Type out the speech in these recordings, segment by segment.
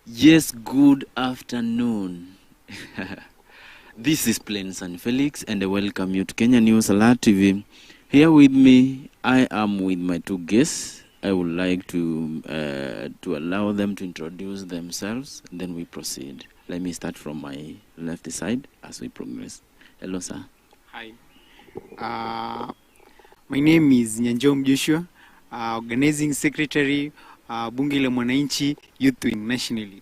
Yes, good afternoon. This is Plain San Felix, and I welcome you to Kenya News Alert TV. Here with me, I am with my two guests. I would like to allow them to introduce themselves, and then we proceed. Let me start from my left side as we progress. Hello, sir. Hi. My name is Nyanjom Joshua, Organizing Secretary, Bunge la Mwananchi Youth Wing nationally.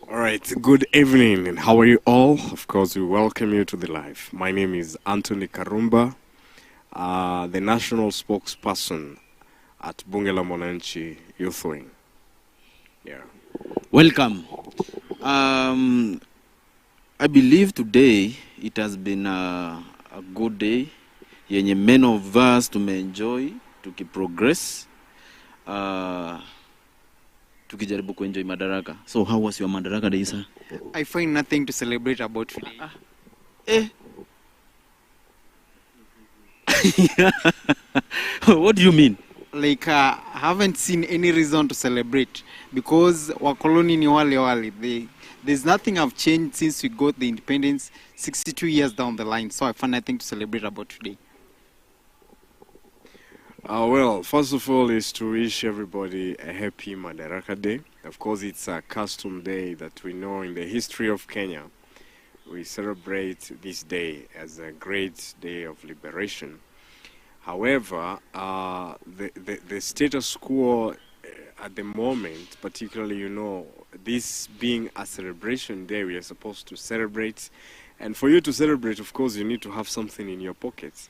All right, good evening, and how are you all? Of course, we welcome you to the live. My name is Anthony Karumba, the national spokesperson at Bunge la Mwananchi Youth Wing. Yeah. Welcome. I believe today it has been a good day. Yenye many of us tumeenjoy, tukiprogress, tukijaribu kuenjoy Madaraka. So how was your Madaraka day, sir? I find nothing to celebrate about today. What do you mean? Like, I haven't seen any reason to celebrate because wakoloni ni wale. There's nothing have changed since we got the independence 62 years down the line. So I find nothing to celebrate about today. Well, first of all is to wish everybody a happy Madaraka Day. Of course, it's a custom day that we know in the history of Kenya. We celebrate this day as a great day of liberation. However, the status quo at the moment, particularly, this being a celebration day, we are supposed to celebrate. And for you to celebrate, of course, you need to have something in your pockets.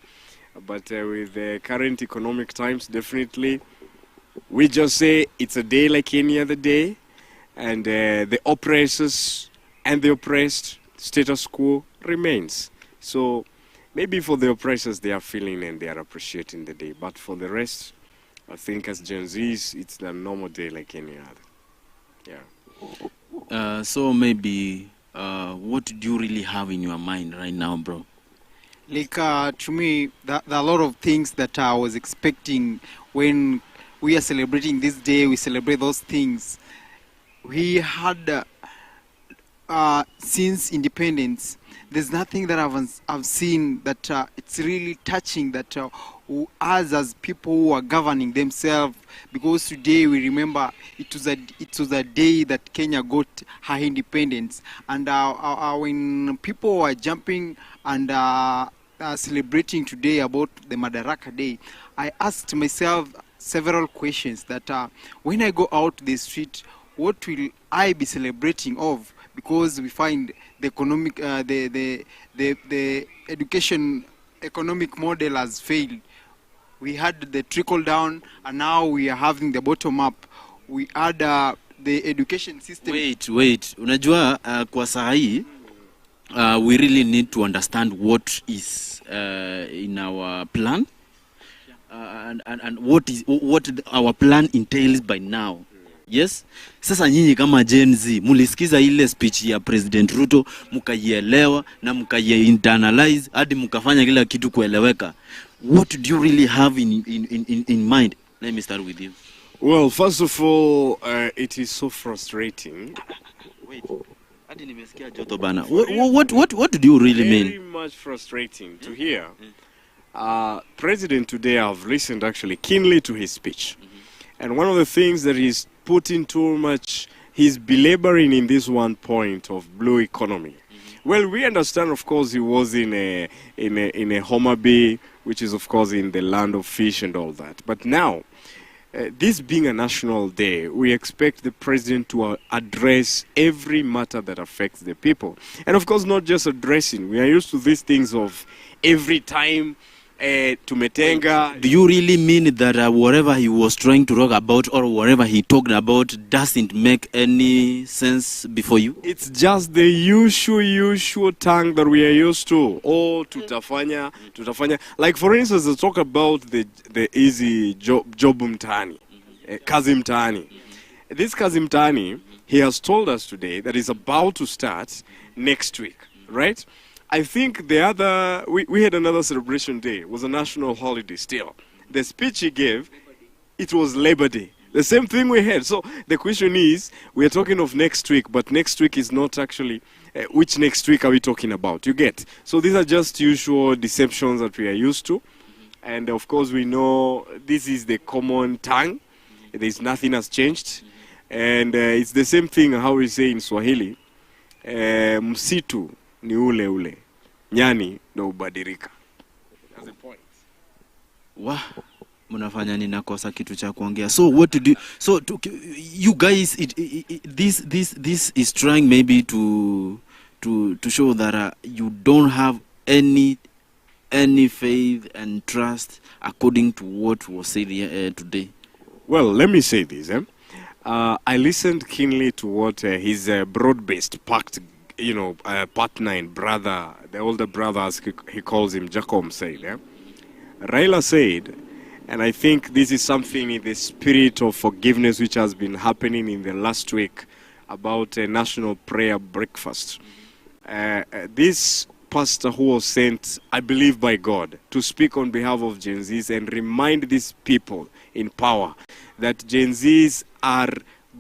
But with the current economic times, definitely, we just say it's a day like any other day. And the oppressors and the oppressed, status quo remains. So maybe for the oppressors, they are feeling and they are appreciating the day. But for the rest, I think as Gen Zs, it's a normal day like any other. Yeah. So maybe, what do you really have in your mind right now, bro? Like, to me, there are a lot of things that I was expecting when we are celebrating this day. We celebrate those things. We had, since independence, there's nothing that I've seen that it's really touching that us as people who are governing themselves, because today we remember it was a day that Kenya got her independence, and when people were jumping and celebrating today about the Madaraka Day, I asked myself several questions that when I go out the street, what will I be celebrating of? Because we find the economic, the education economic model has failed. We had the trickle down, and now we are having the bottom up. We had the education system. Wait. Unajua, kwa sahi, we really need to understand what is in our plan, and what our plan entails by now. Yes? Sasa nyinyi kama Gen Z, mulisikiza ile speech ya President Ruto, mukaielewa na mukai-internalize hadi mukafanya kila kitu kueleweka. What do you really have in mind? Let me start with you. Well, first of all, it is so frustrating. Wait. Hadi nimesikia joto bana. What do you really mean? Very much frustrating to hear. President today, I've listened actually keenly to his speech. And one of the things that he's putting too much, he's belaboring in this one point of blue economy. Well, we understand, of course, he was in a Homa Bay, which is, of course, in the land of fish and all that. But now, this being a national day, we expect the president to address every matter that affects the people. And, of course, not just addressing. We are used to these things of every time tumetenga. Do you really mean that whatever he was trying to talk about or whatever he talked about doesn't make any sense before you? It's just the usual tongue that we are used to. Oh, tutafanya. Like, for instance, let's talk about the easy job mtaani, kazi mtaani. This kazi mtaani, he has told us today that is about to start next week, right? I think we had another celebration day. It was a national holiday still. The speech he gave, it was Labor Day. The same thing we had. So the question is, we are talking of next week, but next week is not actually, which next week are we talking about? You get? So these are just usual deceptions that we are used to. And of course we know this is the common tongue. There's nothing has changed. And it's the same thing how we say in Swahili. Msitu ni ule ule. Nyani no ubadilika. That's the point. Wow. Mnafanya ninakosa kitu cha kuongea. So what to do? So you guys, this is trying maybe to show that you don't have any faith and trust according to what was said today. Well, let me say this. I listened keenly to what his broad-based pact, partner and brother, the older brother, as he calls him, Jacob, said. Raila said, and I think this is something in the spirit of forgiveness which has been happening in the last week about a national prayer breakfast. This pastor who was sent, I believe by God, to speak on behalf of Gen Zs and remind these people in power that Gen Zs are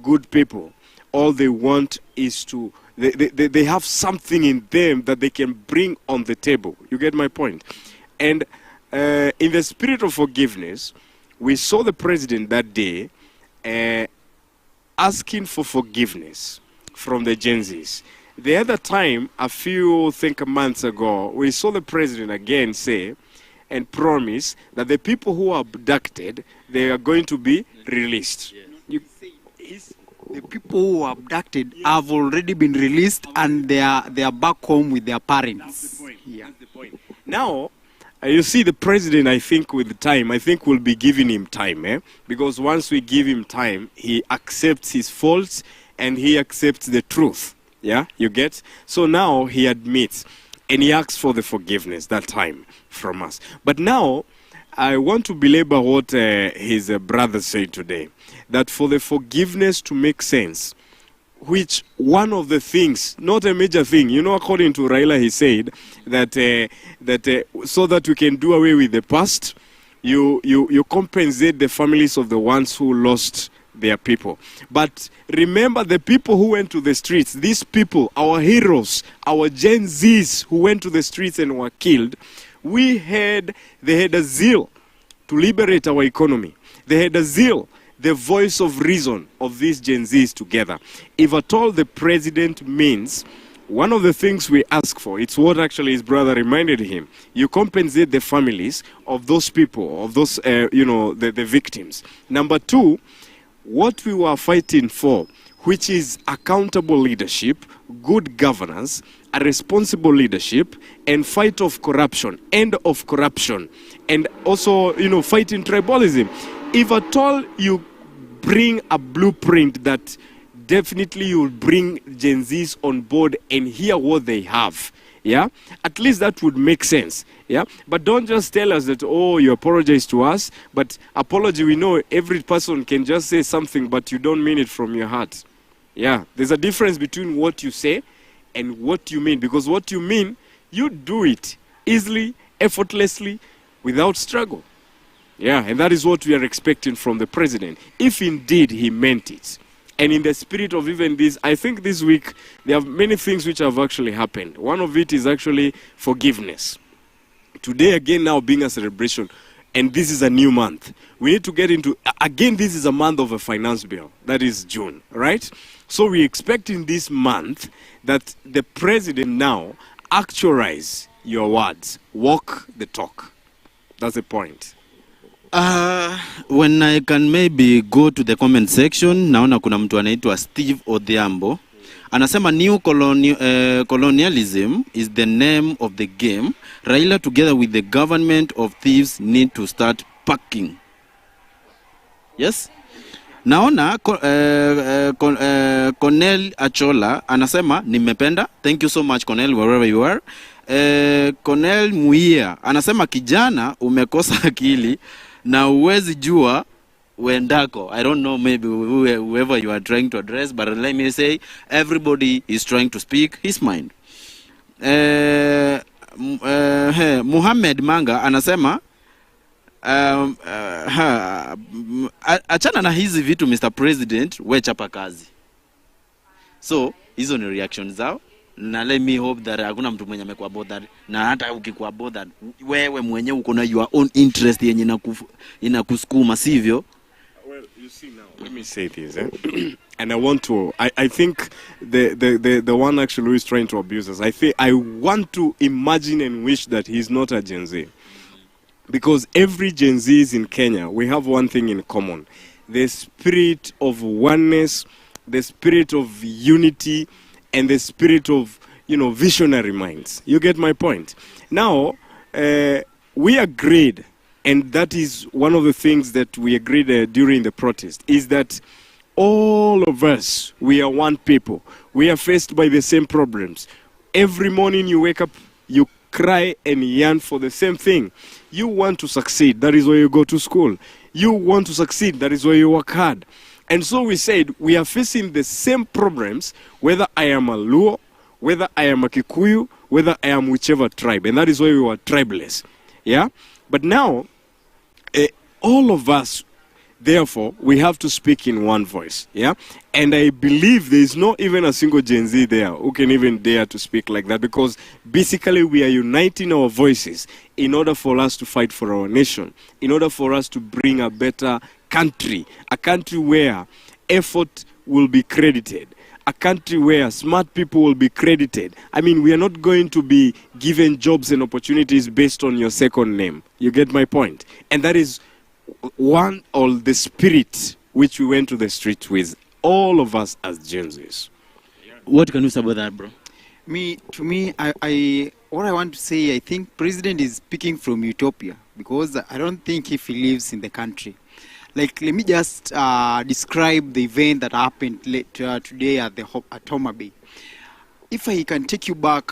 good people. All they want is to, they have something in them that they can bring on the table. You get my point? And in the spirit of forgiveness, we saw the president that day asking for forgiveness from the Gen Zs. The other time, a months ago, we saw the president again say and promise that the people who are abducted, they are going to be released. Yes. The people who were abducted have already been released and they are back home with their parents. That's the point. Yeah. That's the point. Now, you see the president, I think with time, I think we'll be giving him time. Because once we give him time, he accepts his faults and he accepts the truth. Yeah, you get? So now he admits and he asks for the forgiveness that time from us. But now, I want to belabor what his brother said today. That for the forgiveness to make sense, which one of the things, not a major thing, according to Raila, he said that so that we can do away with the past, you compensate the families of the ones who lost their people. But remember the people who went to the streets, these people, our heroes, our Gen Zs who went to the streets and were killed, they had a zeal to liberate our economy. They had a zeal, the voice of reason of these Gen Zs together. If at all the president means, one of the things we ask for, it's what actually his brother reminded him, you compensate the families of those people, of those, the victims. Number two, what we were fighting for, which is accountable leadership, good governance, a responsible leadership, and fight of corruption, end of corruption, and also, fighting tribalism. If at all you bring a blueprint that definitely you'll bring Gen Zs on board and hear what they have, yeah, at least that would make sense. Yeah, but don't just tell us that, oh, you apologize to us, but apology, we know every person can just say something, but you don't mean it from your heart. Yeah, there's a difference between what you say and what you mean, because what you mean, you do it easily, effortlessly, without struggle. Yeah, and that is what we are expecting from the president, if indeed he meant it. And in the spirit of even this, I think this week, there are many things which have actually happened. One of it is actually forgiveness. Today, again, now being a celebration, and this is a new month. We need to get into, again, this is a month of a finance bill. That is June, right? So we expect in this month that the president now actualize your words. Walk the talk. That's the point. When I can maybe go to the comment section, naona kuna mtu anaitwa Steve Odhiambo. Anasema new colonialism is the name of the game. Raila together with the government of thieves need to start packing. Yes? Naona Cornel Achola anasema nimependa. Thank you so much Cornel, wherever you are. Cornel Muia anasema kijana umekosa akili na uwezi jua wendako. I don't know, maybe whoever you are trying to address, but let me say everybody is trying to speak his mind. Muhammad Manga anasema Achana na hizi vitu Mr. President, we chapa kazi. So hizo ni reaction zao, na let me hope that hakuna mtu mwenye amekuwa bothered, na hata ukikuwa bothered wewe mwenyewe uko na your own interest yenye inakusukuma, sivyo? Well, you see now, let me say this, and I think the one actually who is trying to abuse us, I want to imagine and wish that he's not a Gen Z. Because every Gen Z in Kenya, we have one thing in common. The spirit of oneness, the spirit of unity, and the spirit of, visionary minds. You get my point? Now, we agreed, and that is one of the things that we agreed during the protest, is that all of us, we are one people. We are faced by the same problems. Every morning you wake up, you cry and yearn for the same thing. You want to succeed, that is why you go to school. You want to succeed, that is why you work hard. And so we said, we are facing the same problems, whether I am a Luo, whether I am a Kikuyu, whether I am whichever tribe. And that is why we were tribeless. Yeah? But now, all of us, therefore, we have to speak in one voice. Yeah? And I believe there is not even a single Gen Z there who can even dare to speak like that, because basically we are uniting our voices in order for us to fight for our nation, in order for us to bring a better country, a country where effort will be credited, a country where smart people will be credited. I mean, we are not going to be given jobs and opportunities based on your second name. You get my point? And that is one, or the spirit which we went to the street with, all of us as Gen Zs. What can you say about that, bro? To me, what I want to say, I think President is speaking from utopia, because I don't think if he lives in the country. Like, let me just describe the event that happened today at Homa Bay. If I can take you back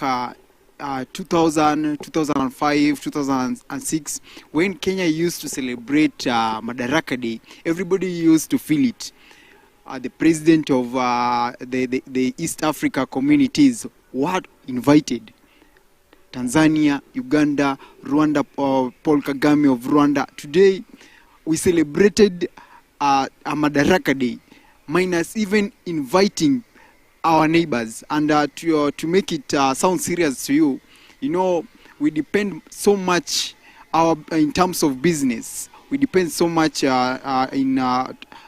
2000, 2005, 2006, when Kenya used to celebrate Madaraka Day, everybody used to feel it. The president of the East Africa communities were invited. Tanzania, Uganda, Rwanda, Paul Kagame of Rwanda. Today, we celebrated a Madaraka Day, minus even inviting our neighbors. And to make it sound serious to you, we depend so much in terms of business. We depend so much to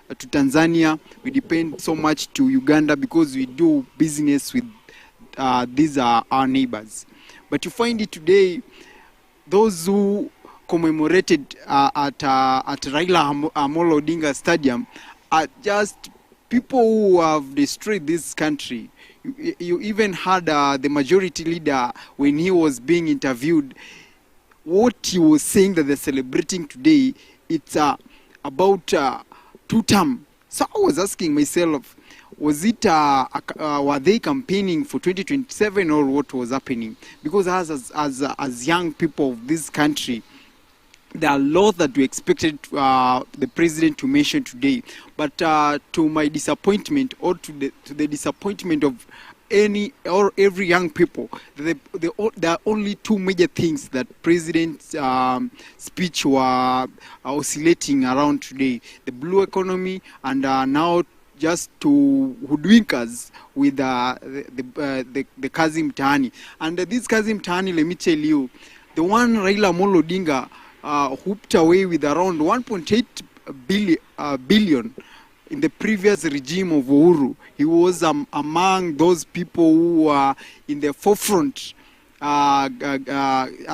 Tanzania. We depend so much to Uganda, because we do business with these are our neighbors. But you find it today, those who commemorated at Raila Amolo Odinga Stadium are just people who have destroyed this country. You even had the majority leader, when he was being interviewed, what he was saying that they're celebrating today, it's about two-term. So I was asking myself, was it were they campaigning for 2027, or what was happening? Because as young people of this country, there are a lot that we expected the president to mention today, but to my disappointment, or to the disappointment of any or every young people, there are only two major things that president's speech were oscillating around today: the blue economy, and now just to hoodwink us with the kazi mtaani. And this kazi mtaani, let me tell you, the one Raila Amolo Odinga hooped away with around 1.8 billion in the previous regime of Uhuru. He was among those people who were in the forefront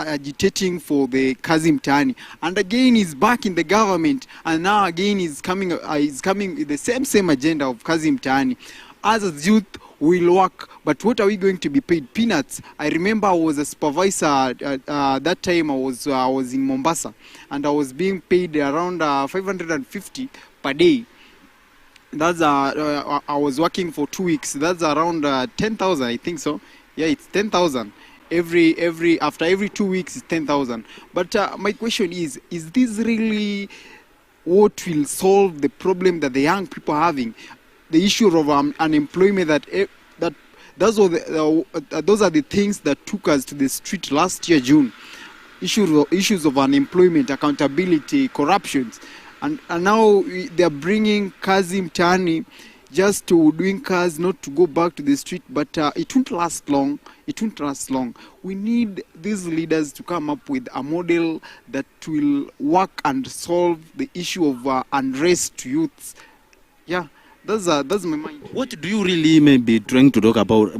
agitating for the kazi mtaani. And again, he's back in the government, and now again he's coming with the same agenda of kazi mtaani. As a youth, we'll work, but what are we going to be paid? Peanuts. I remember I was a supervisor that time. I was in Mombasa, and I was being paid around 550 per day. That's I was working for 2 weeks. That's around 10,000, I think so. Yeah, it's 10,000. After every 2 weeks, it's 10,000. But my question is this really what will solve the problem that the young people are having? The issue of unemployment, those are the things that took us to the street last year, June. issues of unemployment, accountability, corruptions, and now they are bringing kazi mtaani just to doing cars, not to go back to the street. But it won't last long. It won't last long. We need these leaders to come up with a model that will work and solve the issue of unrest to youths. Yeah, that's my mind. What do you really maybe trying to talk about?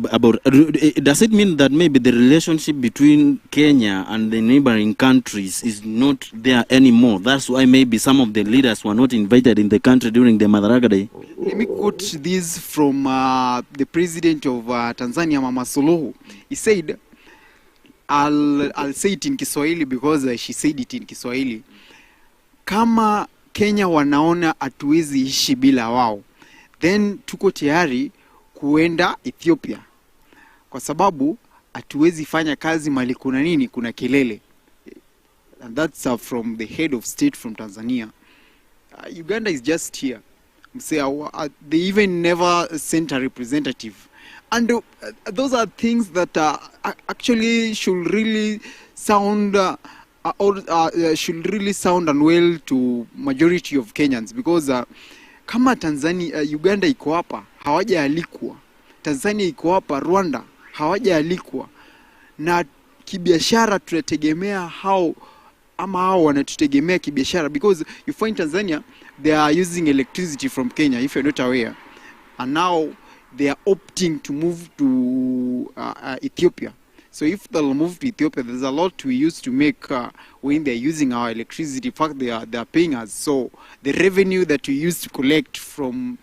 Does it mean that maybe the relationship between Kenya and the neighboring countries is not there anymore? That's why maybe some of the leaders were not invited in the country during the Madaraka Day. Let me quote this from the president of Tanzania, Mama Suluhu. He said, I'll say it in Kiswahili because she said it in Kiswahili. Kama Kenya wanaona hatuwezi ishi bila wao, then tuko tayari kuenda Ethiopia, kwa sababu hatuwezi fanya kazi mali kuna nini, kuna kelele. And that's from the head of state from Tanzania. Uganda is just here. They even never sent a representative. And those are things that actually should really sound unwell to majority of Kenyans, because kama Tanzania, Uganda iko hapa hawajaalikwa, Tanzania iko hapa, Rwanda hawajaalikwa, na kibiashara tunategemea hao wanatutegemea kibiashara, because you find Tanzania, they are using electricity from Kenya, if you're not aware, and now they are opting to move to Ethiopia. So if they'll move to Ethiopia, there's a lot we used to make when they're using our electricity. In fact, they are paying us. So the revenue that we used to collect from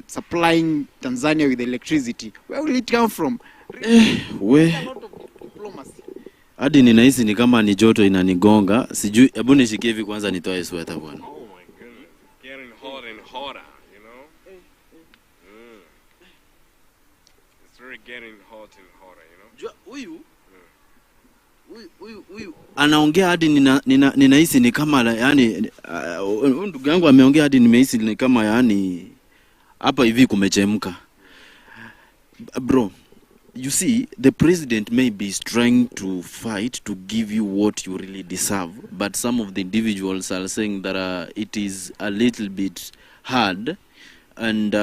supplying Tanzania with electricity, where will it come from? A lot of diplomacy. Hadi ninahisi ni kama ni joto inanigonga. Sijui, hebu nishikie hivi kwanza nitoe sweater bwana. Oh my goodness. Getting hot and hotter, you know? It's really getting hot and hotter, you know? Huyu anaongea hadi ninahisi ni kama yani ndugu yangu ameongea hadi nimehisi ni kama yani hapa hivi kumechemka. Bro, you see, the president maybe is trying to fight to give you what you really deserve, but some of the individuals are saying that it is a little bit hard and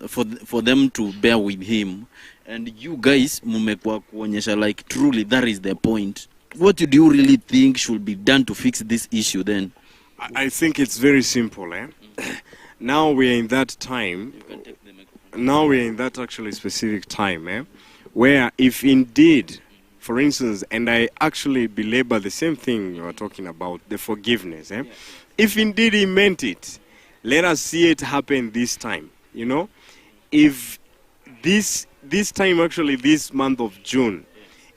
for them to bear with him. And you guys mumekuwa kuonyesha like truly that is the point. What do you really think should be done to fix this issue then? I think it's very simple. Now we are in that time. Now we are in that actually specific time, where if indeed, for instance, and I actually belabor the same thing you are talking about, the forgiveness. If indeed he meant it, let us see it happen this time. You know, if this time, actually this month of June,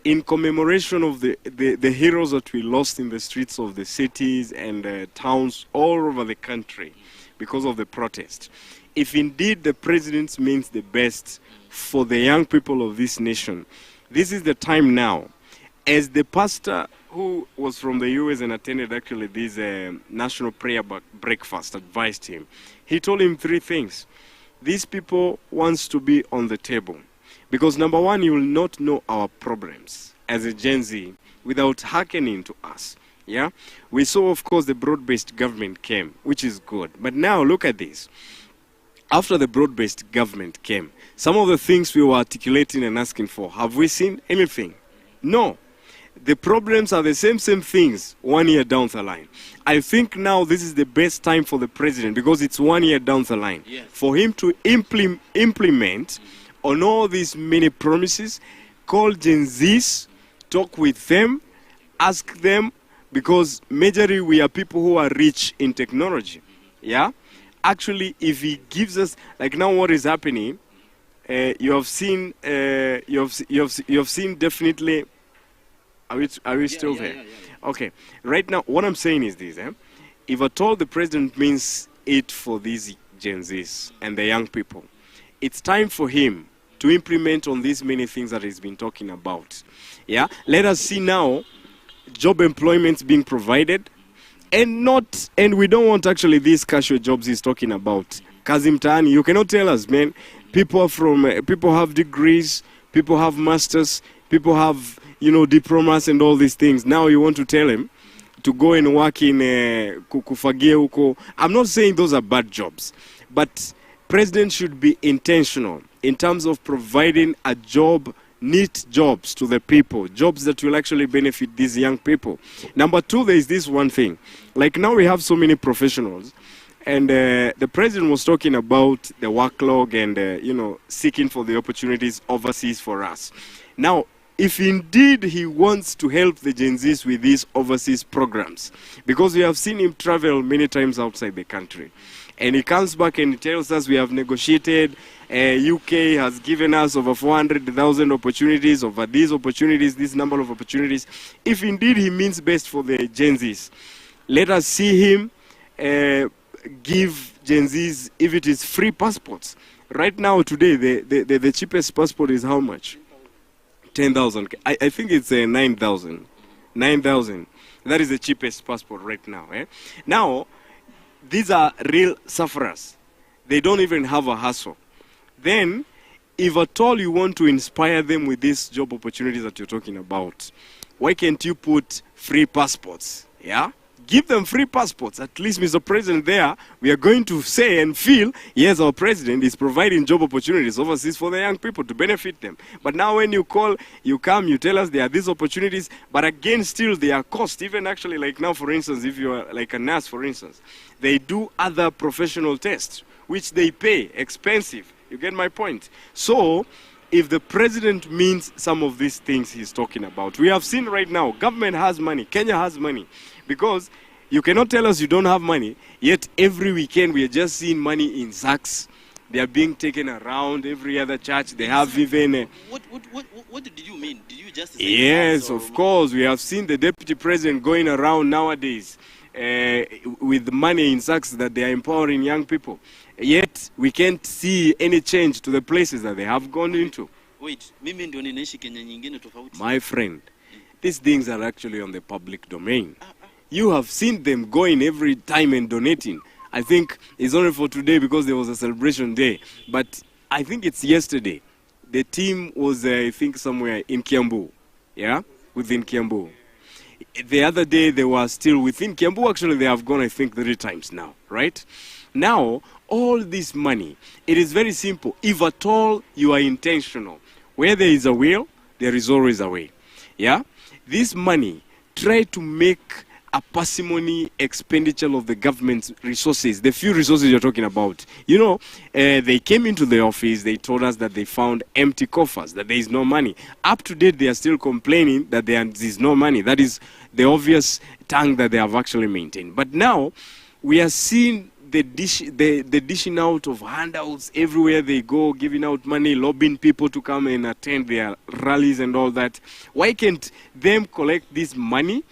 in commemoration of the heroes that we lost in the streets of the cities and towns all over the country because of the protest, if indeed the president means the best for the young people of this nation, this is the time now. As the pastor who was from the US and attended actually this national prayer breakfast advised him, he told him three things. These people wants to be on the table. Because number one, you will not know our problems as a Gen Z without hearkening to us. Yeah, we saw, of course, the broad-based government came, which is good. But now look at this. After the broad-based government came, some of the things we were articulating and asking for, have we seen anything? No. The problems are the same things 1 year down the line. I think now this is the best time for the president, because it's 1 year down the line, for him to implement on all these many promises, call Gen Zs, talk with them, ask them, because majorly we are people who are rich in technology. Yeah? Actually, if he gives us, like now what is happening, you have seen definitely, are we still there? Yeah. Okay. Right now, what I'm saying is this, if at all the president means it for these Gen Zs and the young people, it's time for him to implement on these many things that he's been talking about. Yeah, let us see now job employments being provided, and we don't want actually these casual jobs he's talking about. Kazi mtaani, you cannot tell us, man. People have degrees, people have masters, people have diplomas and all these things. Now you want to tell him to go and work in kufagia huko. I'm not saying those are bad jobs, but president should be intentional in terms of providing a job, neat jobs to the people, jobs that will actually benefit these young people. Number two, there is this one thing. Like now we have so many professionals, and the president was talking about the workload and, seeking for the opportunities overseas for us. Now, if indeed he wants to help the Gen Zs with these overseas programs, because we have seen him travel many times outside the country, and he comes back and he tells us we have negotiated, UK has given us over 400,000 opportunities, over these opportunities, this number of opportunities. If indeed he means best for the Gen Zs, let us see him give Gen Zs, if it is free passports. Right now, today, the cheapest passport is how much? 10,000. I think it's 9,000. 9,000. That is the cheapest passport right now. Now, these are real sufferers. They don't even have a hustle. Then, if at all you want to inspire them with these job opportunities that you're talking about, why can't you put free passports? Yeah? Give them free passports. At least, Mr. President, there, we are going to say and feel, yes, our president is providing job opportunities overseas for the young people to benefit them. But now when you call, you come, you tell us there are these opportunities, but again, still, they are cost. Even actually, like now, for instance, if you are like a nurse, for instance, they do other professional tests, which they pay, expensive. You get my point? So, if the president means some of these things he's talking about, we have seen right now, government has money, Kenya has money, because you cannot tell us you don't have money, yet every weekend we are just seeing money in sacks. They are being taken around every other church. They have even... What did you mean? Did you just say... Yes, of course. We have seen the deputy president going around nowadays with money in sacks that they are empowering young people. Yet, we can't see any change to the places that they have gone into. Wait, mimi ndio ninaishi Kenya nyingine tofauti. My friend, these things are actually on the public domain. You have seen them going every time and donating. I think it's only for today because there was a celebration day. But I think it's yesterday. The team was, I think, somewhere in Kiambu. Yeah? Within Kiambu. The other day, they were still within Kiambu. Actually, they have gone, I think, 3 times now. Right? Now, all this money, it is very simple. If at all you are intentional, where there is a will, there is always a way. Yeah? This money, try to make a parsimony expenditure of the government's resources, the few resources you're talking about. They came into the office, they told us that they found empty coffers, that there is no money. Up to date, they are still complaining that there is no money. That is the obvious tongue that they have actually maintained. But now, we are seeing the dishing out of handouts everywhere they go, giving out money, lobbying people to come and attend their rallies and all that. Why can't them collect this money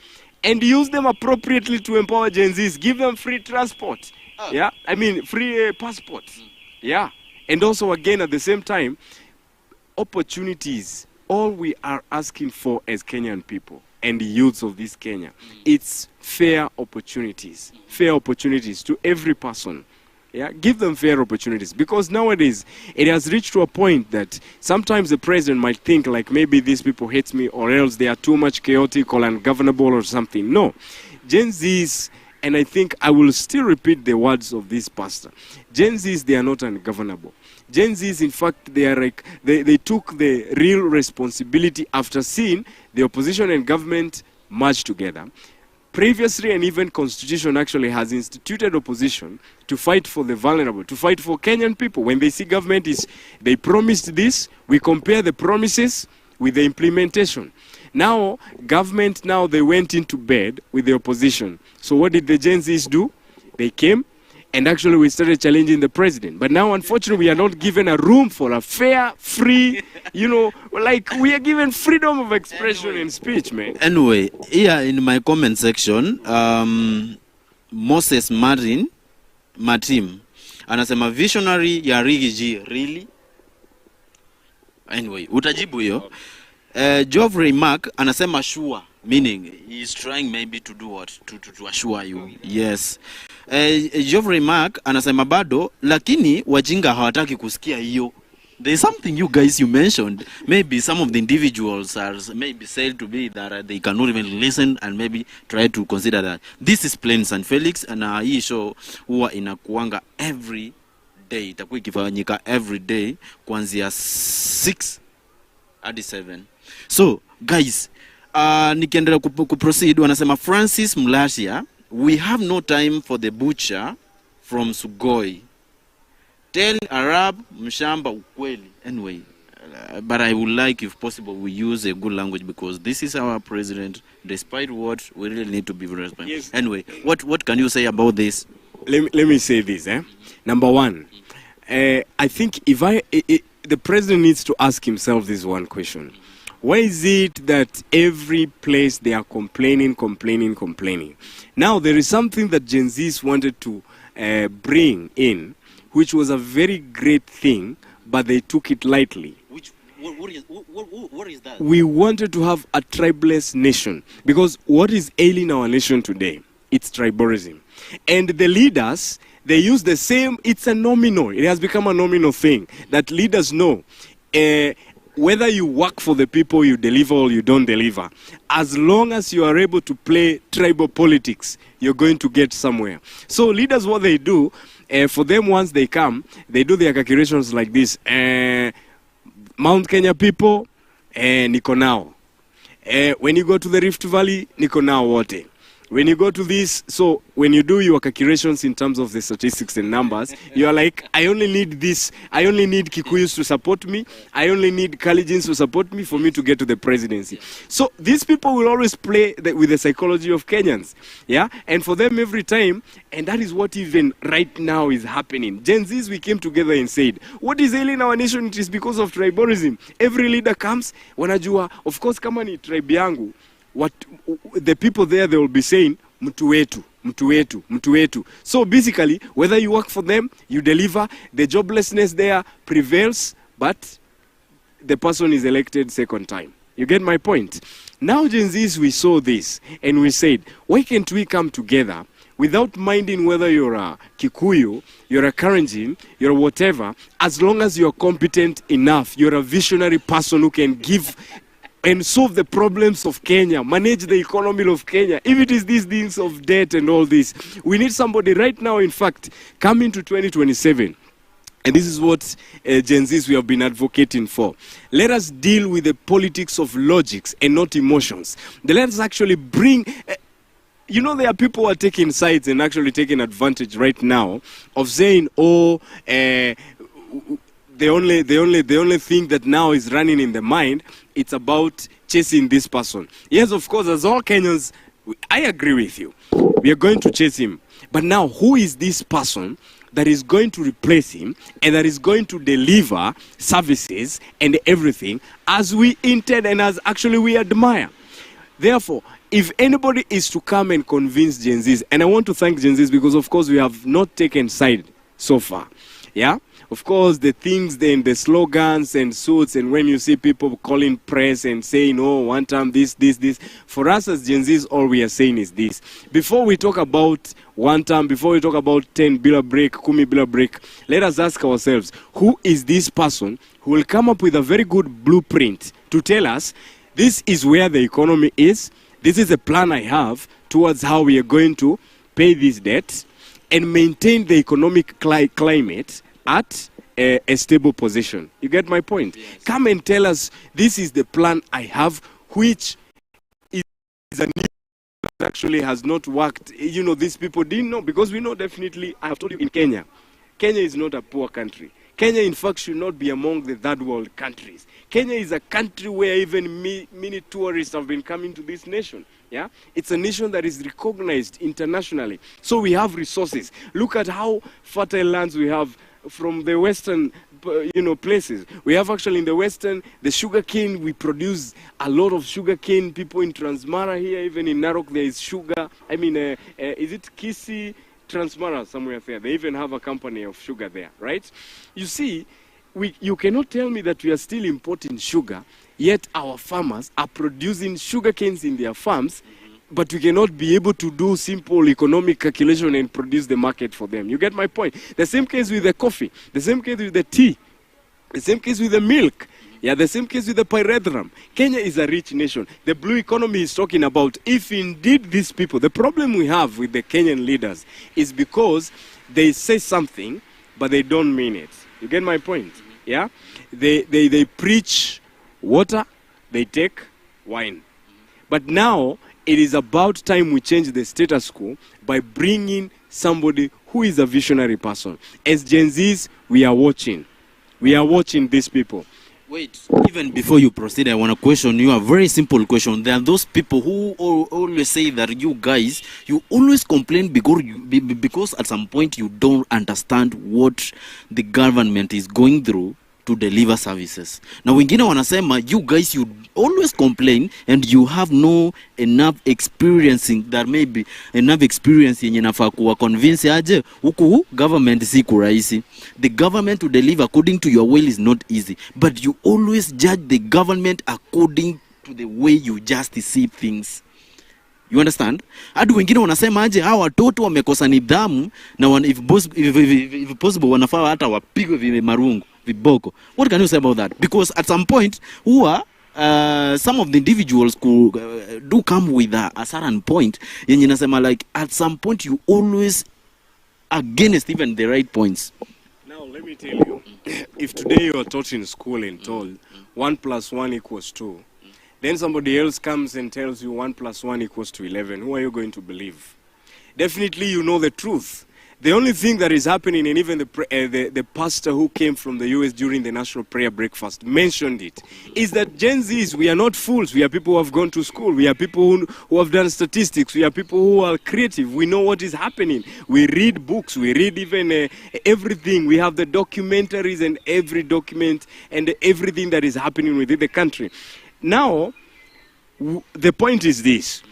and use them appropriately to empower Gen Zs? Give them free transport. Yeah, I mean free passports. Yeah, and also again at the same time, opportunities. All we are asking for as Kenyan people and the youths of this Kenya, it's fair opportunities to every person. Yeah, give them fair opportunities, because nowadays it has reached to a point that sometimes the president might think like maybe these people hate me, or else they are too much chaotic or ungovernable or something. No, Gen Zs, and I think I will still repeat the words of this pastor, Gen Zs, they are not ungovernable. Gen Zs, in fact, they are like, they took the real responsibility after seeing the opposition and government merge together. Previously, and even Constitution actually has instituted opposition to fight for the vulnerable, to fight for Kenyan people. When they see government they promised this, we compare the promises with the implementation. Now, government, they went into bed with the opposition. So what did the Gen Zs do? They came, and actually we started challenging the president. But now, unfortunately, we are not given a room for a fair, free, like we are given freedom of expression and speech, man. Anyway, here in my comment section, Moses Matim anasema visionary ya Rigiji, really? Anyway, utajibu hiyo. Geoffrey Mark anasema sure, meaning he is trying maybe to do what? To assure you. Yes. Geoffrey Mark anasema bado, lakini wajinga hawataki kusikia hiyo. There's something you mentioned. Maybe some of the individuals are maybe said to be that they cannot even listen and maybe try to consider that. This is Plain St. Felix, and hii show huwa inakuanga every day. Itakuwa ikifanyika every day kuanzia 6 hadi 7. So guys, nikiendelea kuproceed, wanasema Francis Mlashia, we have no time for the butcher from Sugoi. Tell Arab mshamba ukweli. Anyway, but I would like, if possible, we use a good language, because this is our president. Despite what, we really need to be very responsible. Yes. Anyway, what can you say about this? Let me say this. Number one, I think the president needs to ask himself this one question. Why is it that every place they are complaining? Now, there is something that Gen Zs wanted to bring in, which was a very great thing, but they took it lightly. What is that? We wanted to have a tribalist nation, because what is ailing our nation today? It's tribalism. And the leaders, they use the same, it's a nominal. It has become a nominal thing that leaders know. Whether you work for the people, you deliver or you don't deliver, as long as you are able to play tribal politics, you're going to get somewhere. So leaders, what they do, for them, once they come, they do their calculations like this. Mount Kenya people, niko nao. When you go to the Rift Valley, niko nao wote. When you go to this, so when you do your calculations in terms of the statistics and numbers, you are like, I only need this, I only need Kikuyus to support me, I only need Kalenjins to support me for me to get to the presidency. So these people will always play with the psychology of Kenyans, yeah? And for them every time, and that is what even right now is happening. Gen Zs, we came together and said, what is ailing our nation? It is because of tribalism. Every leader comes, wanajua, of course, kama ni tribe yangu, what the people there, they will be saying, mtu wetu, mtu wetu, mtu wetu. So basically, whether you work for them, you deliver, the joblessness there prevails, but the person is elected second time. You get my point? Now, Gen Zs, we saw this, and we said, why can't we come together without minding whether you're a Kikuyu, you're a Kalenjin, you're whatever, as long as you're competent enough, you're a visionary person who can give and solve the problems of Kenya, manage the economy of Kenya. If it is these things of debt and all this, we need somebody right now, in fact, coming to 2027. And this is what Gen Zs we have been advocating for. Let us deal with the politics of logics and not emotions. Let us actually bring... you know, there are people who are taking sides and actually taking advantage right now of saying, oh, the only thing that now is running in the mind, it's about chasing this person. Yes, of course, as all Kenyans, I agree with you. We are going to chase him. But now, who is this person that is going to replace him and that is going to deliver services and everything as we intend and as actually we admire? Therefore, if anybody is to come and convince Gen Zs, and I want to thank Gen Zs because, of course, we have not taken side so far. Yeah? Of course, the things, then the slogans and suits, and when you see people calling press and saying, oh, one time this. For us as Gen Zs, all we are saying is this. Before we talk about one time, before we talk about 10 bila break, kumi bila break, let us ask ourselves, who is this person who will come up with a very good blueprint to tell us, this is where the economy is, this is a plan I have towards how we are going to pay this debt and maintain the economic climate at a stable position. You get my point? Yes. Come and tell us, this is the plan I have, which is a new that actually has not worked. You know, these people didn't know, because we know definitely, I have told you, in Kenya, Kenya is not a poor country. Kenya, in fact, should not be among the third world countries. Kenya is a country where even many tourists have been coming to this nation. Yeah, it's a nation that is recognized internationally. So we have resources. Look at how fertile lands we have from the western, places. We have actually in the western, the sugar cane. We produce a lot of sugar cane. People in Transmara here, even in Narok, there is sugar. I mean, is it Sisi? Transmara, somewhere there. They even have a company of sugar there, right? You see, you cannot tell me that we are still importing sugar, yet our farmers are producing sugar canes in their farms, but we cannot be able to do simple economic calculation and produce the market for them. You get my point? The same case with the coffee, the same case with the tea. The same case with the milk. Yeah, the same case with the pyrethrum. Kenya is a rich nation. The blue economy is talking about if indeed these people, the problem we have with the Kenyan leaders is because they say something, but they don't mean it. You get my point? Yeah? They preach water, they take wine. But now, it is about time we change the status quo by bringing somebody who is a visionary person. As Gen Zs, we are watching. We are watching these people. Wait, even before you proceed, I want to question you a very simple question. There are those people who always say that you guys, you always complain because at some point you don't understand what the government is going through to deliver services. Now wengine wanasema you guys, you always complain and you have no enough experiencing, that maybe enough experience yenye nafaa kuwa convince aje huku government si kurahisi. The government to deliver according to your will is not easy, but you always judge the government according to the way you just see things. You understand? Hadi wengine wanasema aje hawa watoto wamekosa nidhamu na if possible wanafaa hata wapigwe vimarungu viboko. What can you say about that? Because at some point some of the individuals could do come with a certain point yenye nasema like at some point you always against even the right points. Now let me tell you, if today you are taught in school and told 1 + 1 = 2, then somebody else comes and tells you 1 + 1 = 11, who are you going to believe? Definitely you know the truth. The only thing that is happening, and even the pastor who came from the US during the National Prayer Breakfast mentioned it, is that Gen Zs, we are not fools. We are people who have gone to school. We are people who have done statistics. We are people who are creative. We know what is happening. We read books. We read even everything. We have the documentaries and every document and everything that is happening within the country. Now, the point is this.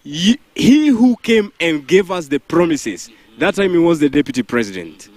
He who came and gave us the promises, that time he was the deputy president.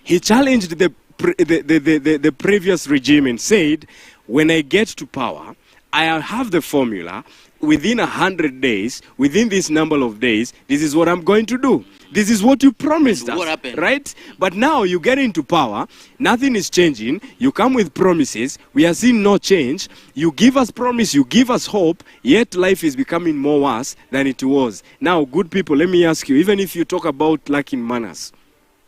He challenged the previous regime and said, when I get to power, I have the formula. Within 100 days, within this number of days, this is what I'm going to do. This is what you promised us, right? But now you get into power, nothing is changing. You come with promises. We are seeing no change. You give us promise, you give us hope, yet life is becoming more worse than it was. Now, good people, let me ask you, even if you talk about lacking manners,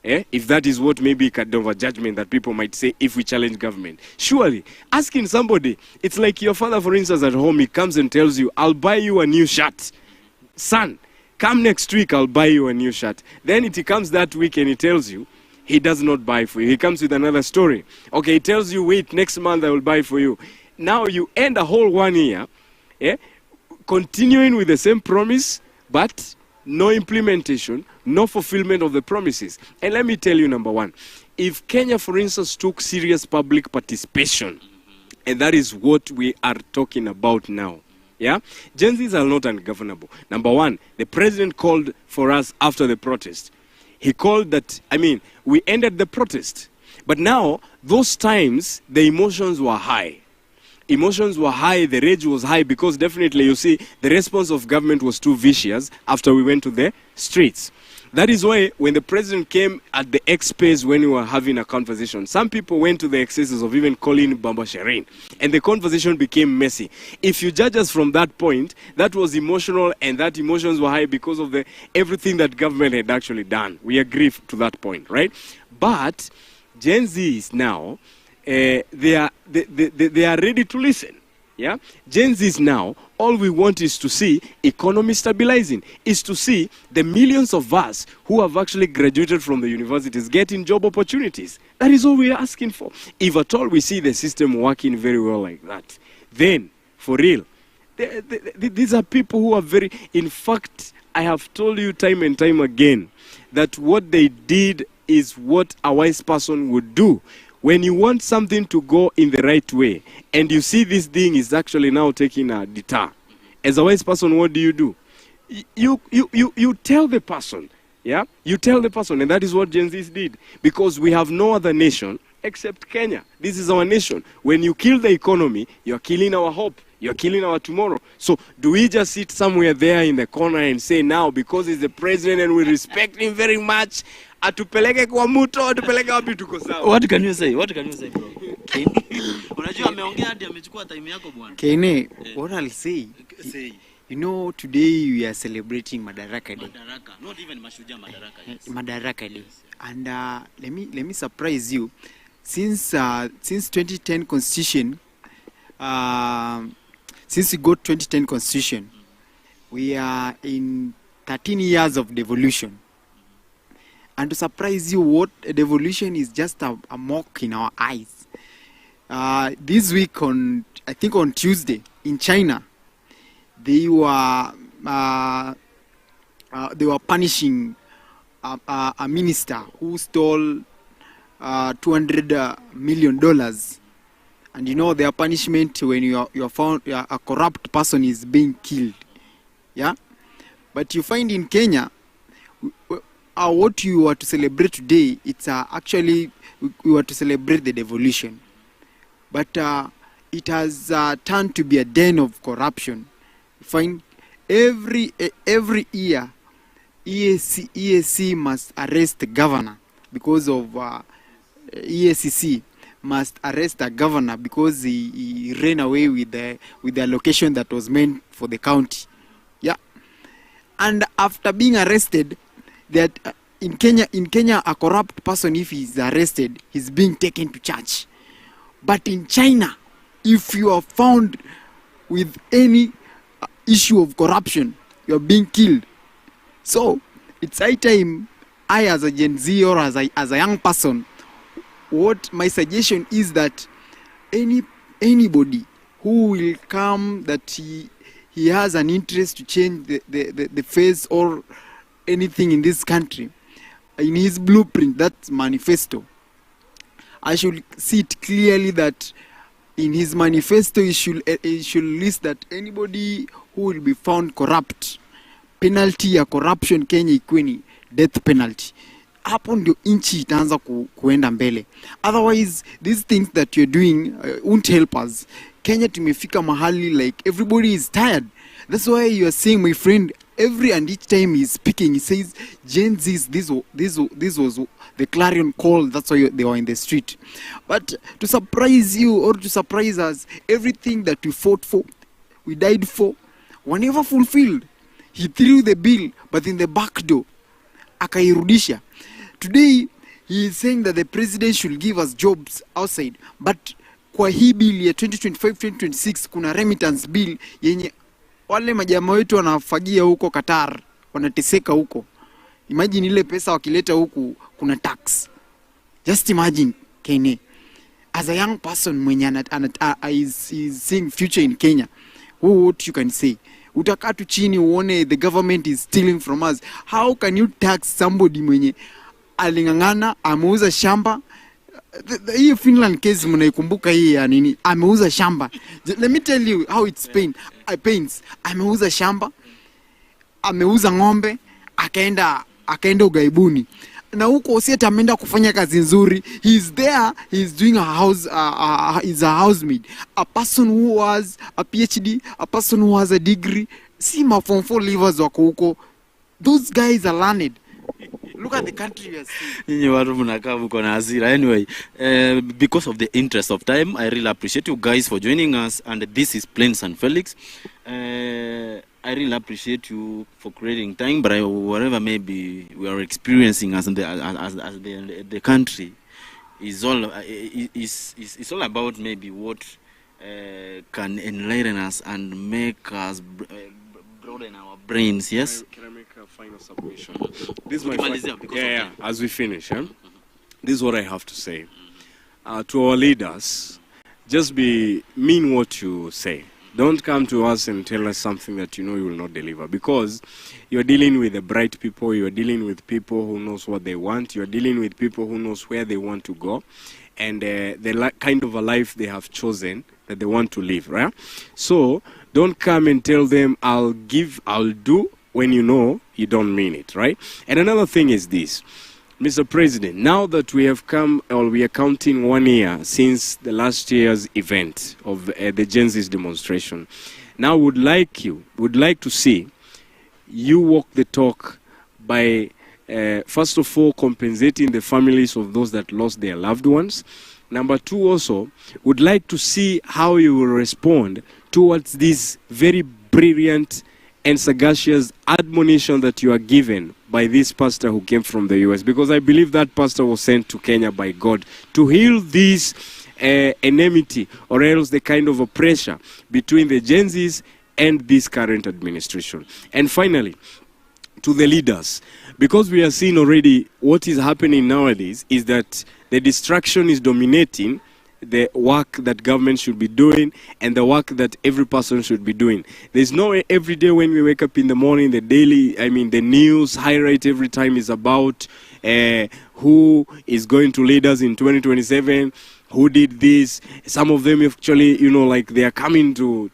if that is what maybe kind of a judgment that people might say if we challenge government, surely asking somebody, it's like your father, for instance, at home, he comes and tells you, I'll buy you a new shirt. Son, come next week, I'll buy you a new shirt. Then it comes that week and he tells you, he does not buy for you. He comes with another story. Okay, he tells you, wait, next month I will buy for you. Now you end a whole 1 year, continuing with the same promise, but no implementation, no fulfillment of the promises. And let me tell you, number one, if Kenya, for instance, took serious public participation, and that is what we are talking about now, yeah, Gen Zs are not ungovernable. Number one, the president called for us after the protest. He called that, we ended the protest. But now, those times, the emotions were high. Emotions were high, the rage was high, because definitely, you see, the response of government was too vicious after we went to the streets. That is why when the president came at the X space when we were having a conversation, some people went to the excesses of even calling Bamba Shireen, and the conversation became messy. If you judge us from that point, that was emotional, and that emotions were high because of everything that government had actually done. We agree to that point, right? But Gen Z is now, they are ready to listen. Yeah, Gen Z's now, all we want is to see economy stabilizing, is to see the millions of us who have actually graduated from the universities getting job opportunities. That is all we are asking for. If at all we see the system working very well like that, then, for real, these are people who are very, in fact, I have told you time and time again, that what they did is what a wise person would do. When you want something to go in the right way, and you see this thing is actually now taking a detour, as a wise person, what do? You tell the person, yeah? You tell the person, and that is what Gen Zs did. Because we have no other nation except Kenya. This is our nation. When you kill the economy, you're killing our hope. You're killing our tomorrow. So do we just sit somewhere there in the corner and say now, because he's the president and we respect him very much, atupeleke kwa muto, atupeleke wapi tuko sawa? What can you say? What can you say, bro? Unajua ameongea hadi amechukua time yako bwana. Kene, what I'll say, Say. you know, today we are celebrating Madaraka Day. Madaraka, not even Mashujaa, Madaraka. Yes. Madaraka Day. And let me surprise you. Since 2010 Constitution, since we got 2010 Constitution, we are in 13 years of devolution. And to surprise you, what a devolution is just a mock in our eyes. This week I think on Tuesday in China, they were punishing a minister who stole $200 million. And you know their punishment when you are found a corrupt person is being killed. Yeah, but you find in Kenya, what you are to celebrate today, it's actually we were to celebrate the devolution, but it has turned to be a den of corruption. You find every year EAC must arrest the governor because of EACC must arrest a governor because he ran away with the allocation that was meant for the county. Yeah, and after being arrested, that in Kenya, a corrupt person, if he is arrested, he's being taken to church. But in China, if you are found with any issue of corruption, you are being killed. So it's high time I, as a Gen Z or as a young person, what my suggestion is that anybody who will come that he has an interest to change the face or anything in this country, in his blueprint, that manifesto, I should see it clearly that in his manifesto he should list that anybody who will be found corrupt, penalty ya corruption Kenya ikweni death penalty. Hapo ndio inchi itaanza kuenda mbele. Otherwise these things that you're doing won't help us. Kenya tumefika mahali like everybody is tired. That's why you are seeing my friend every and each time he's speaking, he says Gen Z's, this was the clarion call. That's why they were in the street. But to surprise you or to surprise us, everything that we fought for, we died for, were never fulfilled. He threw the bill, but in the back door, akairudisha. Today, he is saying that the president should give us jobs outside. But kwa hii bill ya 2025-2026, kuna remittance bill yenye wale majamaa wetu wanafagia huko Qatar, wanateseka huko. Imagine ile pesa wakileta huku kuna tax. Just imagine, Kenya. As a young person mwenye is seeing future in Kenya, what you can say? Utakaa tu chini uone the government is stealing from us. How can you tax somebody mwenye alingangana, ameuza shamba? Hii Finland case mnaikumbuka hii ya nini? Ameuza shamba. Let me tell you how it's pains. Ameuza shamba, ameuza ng'ombe, akaenda ugaibuni. Na huko si ameenda kufanya kazi nzuri. He's there, he's doing he's a housemaid. A person who has a PhD, a person who has a degree. See my form 4 leavers wako huko. Those guys are learned. Look at the country we are seeing. Anyway, because of the interest of time, I really appreciate you guys for joining us. And this is Plains and Felix. I really appreciate you for creating time, but whatever maybe we are experiencing as the country is all about maybe what can enlighten us and make us broaden our brains. Yes. Can I make a final submission? This is my as we finish, this is what I have to say to our leaders: just mean what you say. Don't come to us and tell us something that you know you will not deliver, because you're dealing with the bright people, you're dealing with people who knows what they want, you're dealing with people who knows where they want to go, and the kind of a life they have chosen that they want to live, right? So don't come and tell them I'll do, when you know you don't mean it, right? And another thing is this, Mr. President, now that we have come, or we are counting 1 year since the last year's event of the Gen Z's demonstration, now would like to see you walk the talk by, first of all, compensating the families of those that lost their loved ones, Number two, also, would like to see how you will respond towards this very brilliant and sagacious admonition that you are given by this pastor who came from the US. Because I believe that pastor was sent to Kenya by God to heal this enmity, or else the kind of a pressure between the Gen Zs and this current administration. And finally, to the leaders, because we are seeing already what is happening nowadays is that the distraction is dominating the work that government should be doing and the work that every person should be doing. There's no every day when we wake up in the morning, the news highlight every time is about who is going to lead us in 2027, who did this. Some of them actually, like they are coming to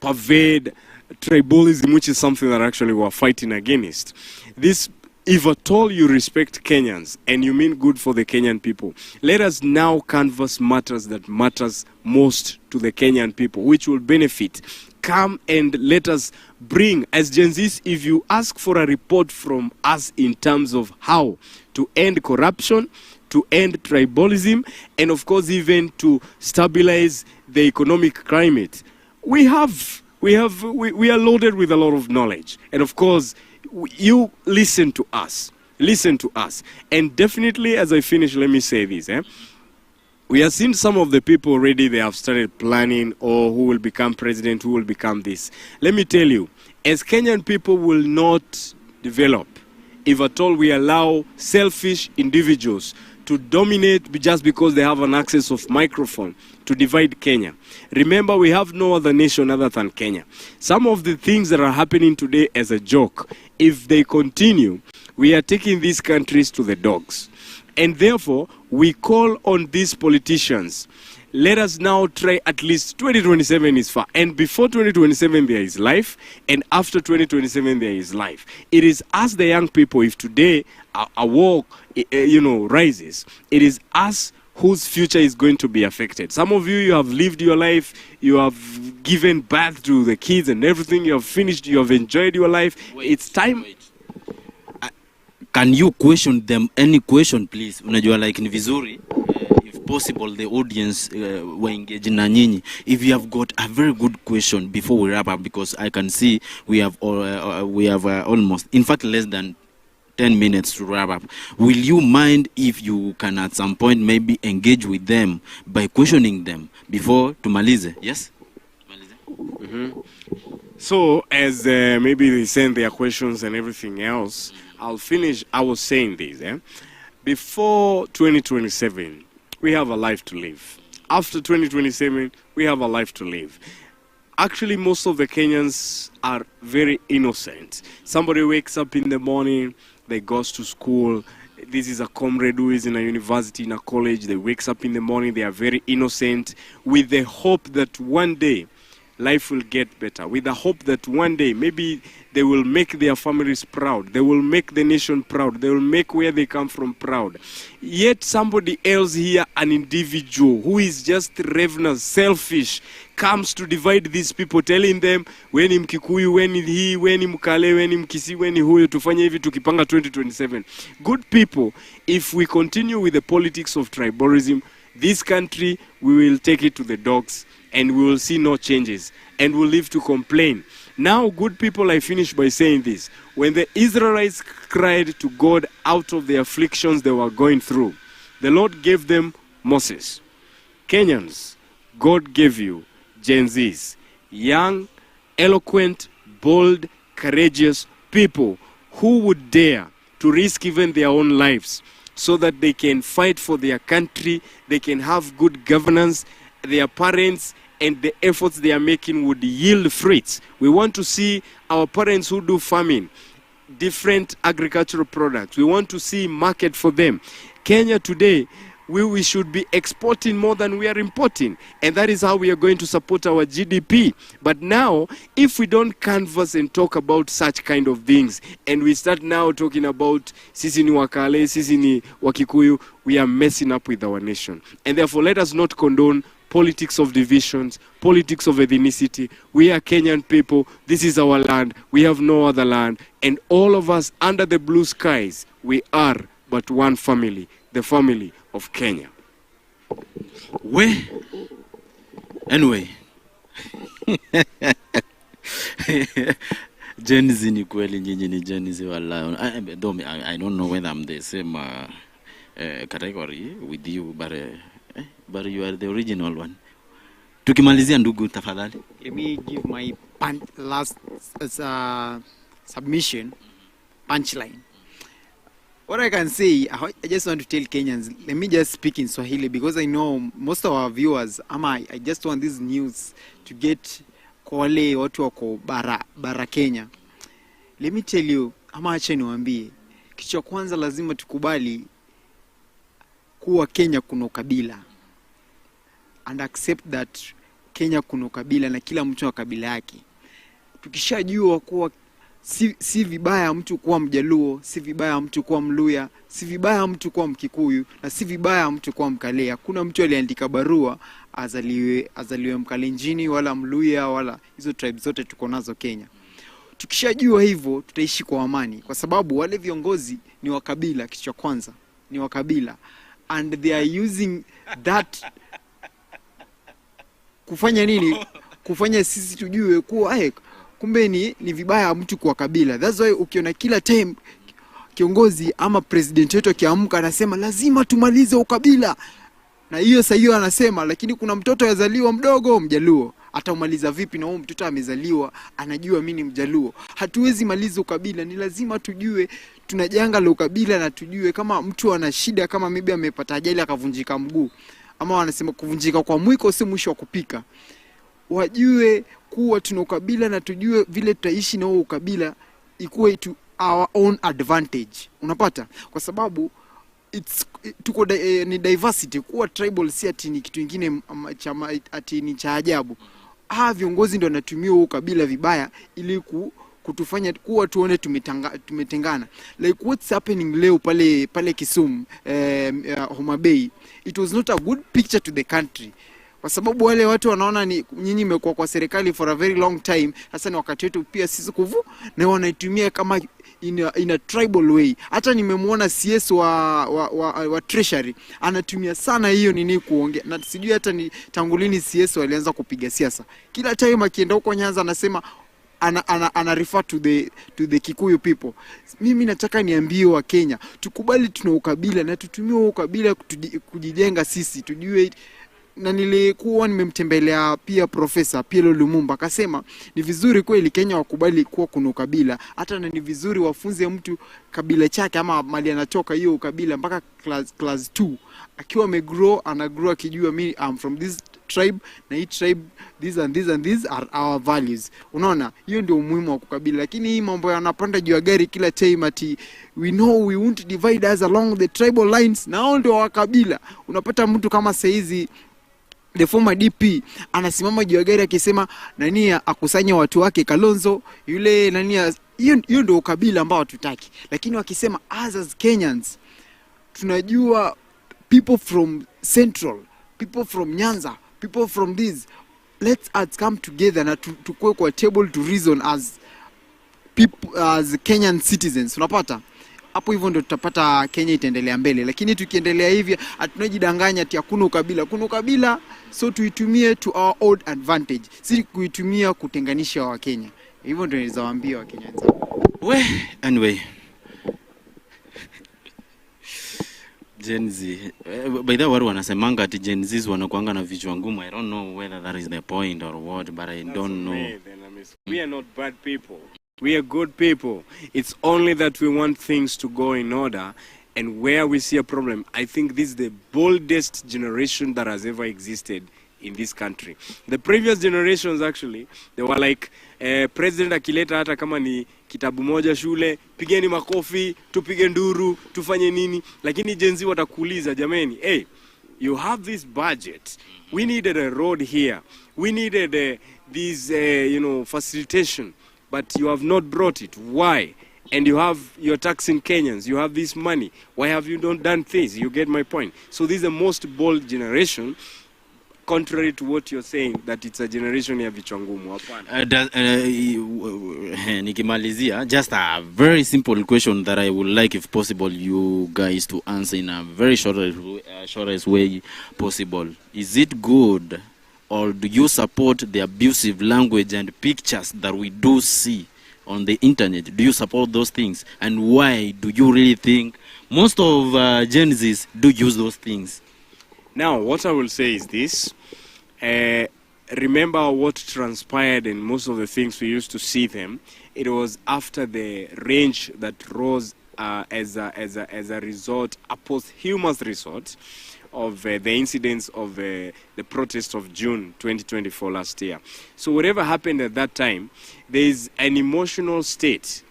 pervade tribalism, which is something that actually we're fighting against. This, if at all you respect Kenyans and you mean good for the Kenyan people, let us now canvass matters that matters most to the Kenyan people, which will benefit. Come and let us bring, as Gen Zs, if you ask for a report from us in terms of how to end corruption, to end tribalism, and of course even to stabilize the economic climate, we are loaded with a lot of knowledge. And of course, you listen to us. Listen to us. And definitely, as I finish, let me say this. We have seen some of the people already, they have started planning, or who will become president, who will become this. Let me tell you, as Kenyan people will not develop if at all we allow selfish individuals to dominate just because they have an access of microphone to divide Kenya. Remember, we have no other nation other than Kenya. Some of the things that are happening today as a joke, if they continue, we are taking these countries to the dogs. And therefore, we call on these politicians, let us now try at least 2027 is far. And before 2027 there is life, and after 2027 there is life. It is us, the young people, if today a war rises, it is us whose future is going to be affected. Some of you have lived your life, you have given birth to the kids and everything, you have finished, you have enjoyed your life. It's time. Can you question them any question, please? Unajua, like ni vizuri, if possible, the audience were engaged na nyinyi. If you have got a very good question before we wrap up, because I can see we have almost, in fact, less than 10 minutes to wrap up. Will you mind if you can at some point maybe engage with them by questioning them before tumalize? Yes? Mm-hmm. So, as maybe they send their questions and everything else, I'll finish. I was saying this. Before 2027, we have a life to live. After 2027, we have a life to live. Actually, most of the Kenyans are very innocent. Somebody wakes up in the morning, they goes to school. This is a comrade who is in a university, in a college. They wakes up in the morning, they are very innocent, with the hope that one day life will get better, with the hope that one day maybe they will make their families proud, they will make the nation proud, they will make where they come from proud. Yet somebody else here, an individual who is just ravenous, selfish, comes to divide these people, telling them, weni Mkikuyu, weni hii, weni Mkale, weni Mkisi, weni huyo, tufanye hivi tukipanga 2027. Good people, if we continue with the politics of tribalism, this country, we will take it to the dogs, and we will see no changes, and we'll live to complain. Now, good people, I finish by saying this. When the Israelites cried to God out of the afflictions they were going through, the Lord gave them Moses. Kenyans, God gave you Gen Zs, young, eloquent, bold, courageous people who would dare to risk even their own lives so that they can fight for their country, they can have good governance, their parents and the efforts they are making would yield fruits. We want to see our parents who do farming, different agricultural products. We want to see market for them. Kenya today, we should be exporting more than we are importing. And that is how we are going to support our GDP. But now, if we don't canvass and talk about such kind of things, and we start now talking about Sisi ni Wakale, Sisi ni Wakikuyu, we are messing up with our nation. And therefore, let us not condone politics of divisions, politics of ethnicity. We are Kenyan people. This is our land. We have no other land. And all of us under the blue skies, we are but one family, the family of Kenya. Anyway. Gen Z ni kweli, nyinyi ni Gen Z wala. I don't know whether I'm the same category with you, but you are the original one. Tukimalizia ndugu tafadhali. Let me give my last submission punchline. What I can say, I just want to tell Kenyans, let me just speak in Swahili because I know most of our viewers, I just want this news to get kwa wale watu wako bara Kenya. Let me tell you, acha niwaambie, kitu cha kwanza lazima tukubali kuwa Kenya kuna ukabila. And accept that Kenya kuna ukabila na kila mtu wa kabila yake. Tukishajua kuwa si vibaya mtu kuwa Mjaluo, si vibaya mtu kuwa Mluya, si vibaya mtu kuwa Mkikuyu, na si vibaya mtu kuwa Mkale. Hakuna mtu aliandika barua azaliwe Mkalenjini wala Mluya wala hizo tribes zote tuko nazo Kenya. Tukishajua hivyo tutaishi kwa amani kwa sababu wale viongozi ni wa kabila. Kitu cha kwanza ni wa kabila, and they are using that kufanya nini? Kufanya sisi tujue kuwa kumbe ni vibaya mtu kwa kabila. That's why ukiona kila time kiongozi ama president wetu akiamka anasema lazima tumalize ukabila. Na hiyo sasa hiyo anasema, lakini kuna mtoto yazaliwa mdogo Mjaluo, atamaliza vipi na huyo mtoto amezaliwa anajua mimi ni Mjaluo? Hatuwezi maliza ukabila, ni lazima tujue tuna janga la ukabila na tujue kama mtu ana shida, kama maybe amepata ajali akavunjika mguu, ama wanasema kuvunjika kwa mwiko si mwisho wa kupika. Wajue kuwa tuna ukabila na tujue vile tutaishi na huo ukabila ikuwe to our own advantage. Unapata? Kwa sababu tuko ni diversity. Kuwa tribal si ati ni kitu kingine ati ni cha ajabu. Viongozi ndio wanatumia huo ukabila vibaya ili kutufanya kuwa tuone tumetengana. Like what's happening leo pale Kisumu, Homa Bay. It was not a good picture to the country. Kwa sababu wale watu wanaona ni nyinyi mmekuwa kwa serikali for a very long time, sasa ni wakati wetu pia sisi kuvu, na wanaitumia kama in a tribal way. Hata nimemuona CS wa treasury anatumia sana hiyo nini kuongea, na sijui hata ni tangulini CS walianza kupiga siasa. Kila time akienda huko Nyanza anasema ana refer to the Kikuyu people. Mimi nataka niambie wa Kenya, tukubali tuna ukabila na tutumie ukabila kujijenga sisi, tujue. Na nilikuwa nimemtembelea pia Profesa Pielo Lumumba, akasema ni vizuri kweli Kenya wakubali kuwa kuna ukabila, hata ni vizuri wafunze mtu kabila chake ama mali anatoka hiyo ukabila mpaka class 2 akiwa anagrow akijua mimi I'm from this tribe na hii tribe these and these are our values. Unaona, hiyo ndio umuhimu wa kukabila. Lakini hii mambo yanapanda juu ya gari kila time ati we know we won't divide us along the tribal lines, na hao ndio wa kabila. Unapata mtu kama saizi the former DP anasimama juu ya gari akisema nani akusanya watu wake Kalonzo yule nani. Hiyo ndio ukabila ambao hatutaki. Lakini wakisema as Kenyans tunajua people from Central, people from Nyanza, people from this, let's come together na tukue kwa table to reason as people, as Kenyan citizens. Unapata? Hapo hivyo ndio tutapata Kenya itaendelea mbele. Lakini tukiendelea hivi hatunajidanganya ati hakuna ukabila. Kuna ukabila, so tuitumie to our own advantage, si kuitumia kutenganisha wa Kenya. Hivyo ndio nilizowaambia wa Kenya wenzangu. Anyway, Gen Z, by the way wanasemanga ati Gen Z's wanakuanga na vichwa ngumu. I don't know whether that is the point or what, but I don't know. We are not bad people. We are good people. It's only that we want things to go in order, and where we see a problem, I think this is the boldest generation that has ever existed in this country. The previous generations actually, they were like, president akileta hata kama ni kitabu moja shule, pigeni makofi, tupige nduru, tufanye nini. Lakini Gen Z watakuuliza, jameni, hey, you have this budget. We needed a road here. We needed this, facilitation. But you have not brought it. Why? And you're taxing Kenyans. You have this money. Why have you not done things? You get my point. So this is the most bold generation. contrary to what you're saying that it's a generation ya vichwa ngumu. Hapana. Nikimalizia, just a very simple question that I would like, if possible, you guys to answer in a very shortest way possible. Is it good, or do you support the abusive language and pictures that we do see on the internet? Do you support those things? And why do you really think most of Gen Zs do use those things? Now, what I will say is this. Remember what transpired in most of the things we used to see them. It was after the range that rose as a result, a posthumous result of the incidents of the protest of June 2024 last year. So whatever happened at that time, there is an emotional state.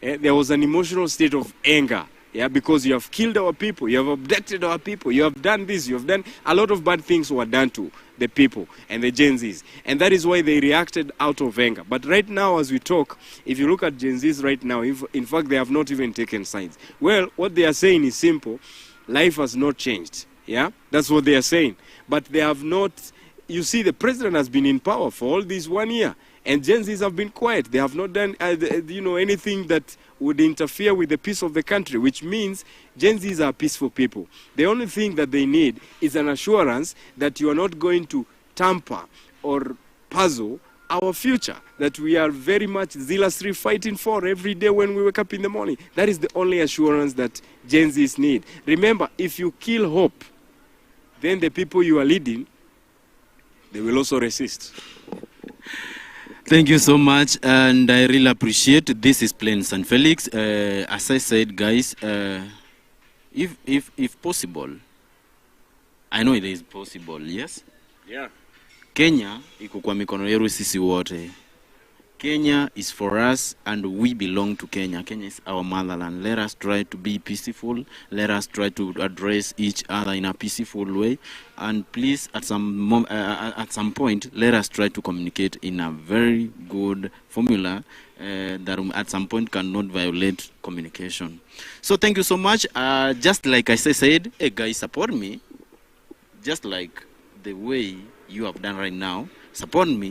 There was an emotional state of anger. Yeah, because you have killed our people, you have abducted our people, you have done this, you have done a lot of bad things were done to the people and the Gen Zs. And that is why they reacted out of anger. But right now, as we talk, if you look at Gen Zs right now, in fact, they have not even taken sides. Well, what they are saying is simple. Life has not changed. Yeah, that's what they are saying. But they have not, you see, the president has been in power for all this 1 year. And Gen Zs have been quiet. They have not done, anything that would interfere with the peace of the country, which means Gen Zs are peaceful people. The only thing that they need is an assurance that you are not going to tamper or puzzle our future, that we are very much zealously fighting for every day when we wake up in the morning. That is the only assurance that Gen Zs need. Remember, if you kill hope, then the people you are leading, they will also resist. Thank you so much, and I really appreciate. This is Plain San Felix. As I said, guys, if possible, I know it is possible, yes? Yeah. Kenya iko kwa mikono yetu sisi wote. Kenya is for us, and we belong to Kenya. Kenya is our motherland. Let us try to be peaceful. Let us try to address each other in a peaceful way. And please, at some point, let us try to communicate in a very good formula that at some point cannot violate communication. So thank you so much. Just like I said, hey guys, support me. Just like the way you have done right now. Support me